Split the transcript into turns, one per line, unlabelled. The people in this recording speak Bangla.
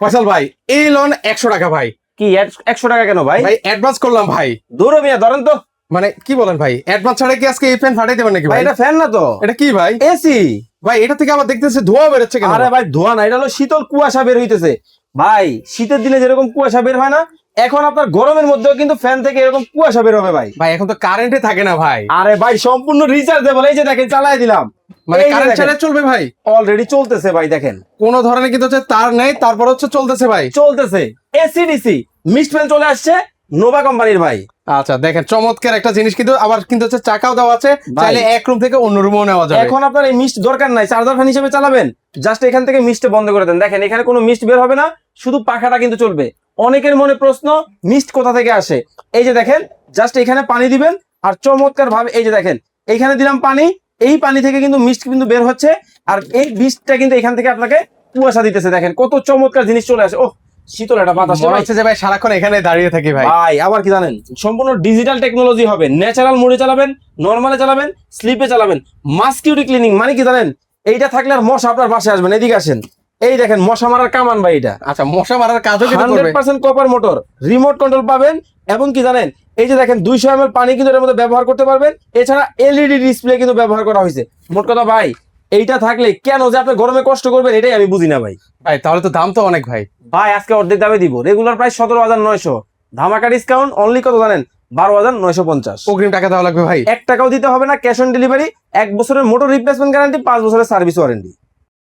ফয়সাল ভাই এই লোন 100 টাকা ভাই।
কি 100 টাকা কেন ভাই?
ভাই অ্যাডভান্স করলাম ভাই।
দূর মিয়া ধরেন তো।
মানে কি বলেন ভাই, অ্যাডভান্স ছাড়া কি আজকে এই ফ্যান ফাটাই দেবেন নাকি
ভাই
ভাই?
এটা ফ্যান না তো,
এটা কি ভাই?
এসি।
ভাই এটা থেকে আবার দেখতেছে ধোঁয়া বেরোচ্ছে কেন?
আরে ভাই ধোঁয়া না, এটা হলো শীতল কুয়াশা বের হইতেছে ভাই। শীতের দিনে যেরকম কুয়াশা বের হয় না, এখন আপনার গরমের মধ্যেও কিন্তু ফ্যান থেকে এরকম কুয়াশা বের হবে ভাই।
ভাই এখন তো কারেন্টে থাকে না ভাই।
আরে ভাই সম্পূর্ণ রিচার্জেবল, এই যে দেখেন চালাই দিলাম,
মানে কারেন্ট ছাড়া চলবে ভাই?
অলরেডি চলতেছে ভাই, দেখেন
কোন ধরনের কিন্তু হচ্ছে তার নেই, তারপর হচ্ছে চলতেছে ভাই।
চলতেছে। এসি ডিসি মিস্ট ফ্যান চলে আসছে নোভা কোম্পানির ভাই।
আচ্ছা দেখেন চমৎকার একটা জিনিস, কিন্তু আবার কিন্তু হচ্ছে চাকাও দেওয়া আছে,
ভাই।
চাইলে এক রুম থেকে অন্য রুমও নেওয়া যাবে।
এখন আপনার এই মিস্ট দরকার নাই, চার্জার ফ্যান হিসেবে চালাবেন, জাস্ট এখান থেকে মিস্ট বন্ধ করে দেন। দেখেন এখানে কোনো মিস্ট বের হবে না, শুধু পাখাটা কিন্তু চলবে। অনেকের মনে প্রশ্ন মিস্ট কোথা থেকে আসে, এই যে দেখেন জাস্ট এখানে পানি দিবেন আর চমৎকার ভাবে এই যে দেখেন এইখানে দিলাম পানি, এই পানি থেকে কিন্তু মিস্ট কিন্তু বের হচ্ছে, আর এই মিস্টটা কিন্তু এখান থেকে আপনাকে কুয়াশা দিতেছে। দেখেন কত চমৎকার জিনিস চলে আসে। ও শীতল একটা বাতাস
মনে হচ্ছে যে ভাই সারাক্ষণ এখানে দাঁড়িয়ে থাকি ভাই।
ভাই। আবার কি জানেন, সম্পূর্ণ ডিজিটাল টেকনোলজি হবে। ন্যাচারাল মোডে চালাবেন, নরমালে চালাবেন, স্লিপে চালাবেন। মাস্কিউটি ক্লিনিং মানে কি জানেন, এইটা থাকলে আর মশা আপনার বাসায় আসবেন। এদিকে আসেন, এই দেখেন মশা মারার কামান ভাই এটা।
আচ্ছা মশা মারার কাজও কিন্তু করবে।
100% কপার মোটর, রিমোট কন্ট্রোল পাবেন। এবং কি জানেন, এই যে দেখেন 200 ml পানি কিন্তু এর মধ্যে ব্যবহার করতে পারবেন। এছাড়া এলইডি ডিসপ্লে কিন্তু ব্যবহার করা হয়েছে। মোট কথা ভাই, এইটা থাকলে কেন যে আপনি গরমে কষ্ট করবেন এটাই আমি বুঝি না ভাই।
ভাই তাহলে তো দাম তো অনেক ভাই।
ভাই আজকে অর্ধেক দামে দিব, রেগুলার প্রাইস 17,900, ধামাকা ডিসকাউন্ট অনলি কত জানেন, 12,950।
অগ্রিম টাকা দেওয়া লাগবে ভাই?
1 টাকাও দিতে হবে না, ক্যাশ অন ডেলিভারি, 1 বছরের মোটর রিপ্লেসমেন্ট গ্যারান্টি, 5 বছরের সার্ভিস ওয়ারেন্টি।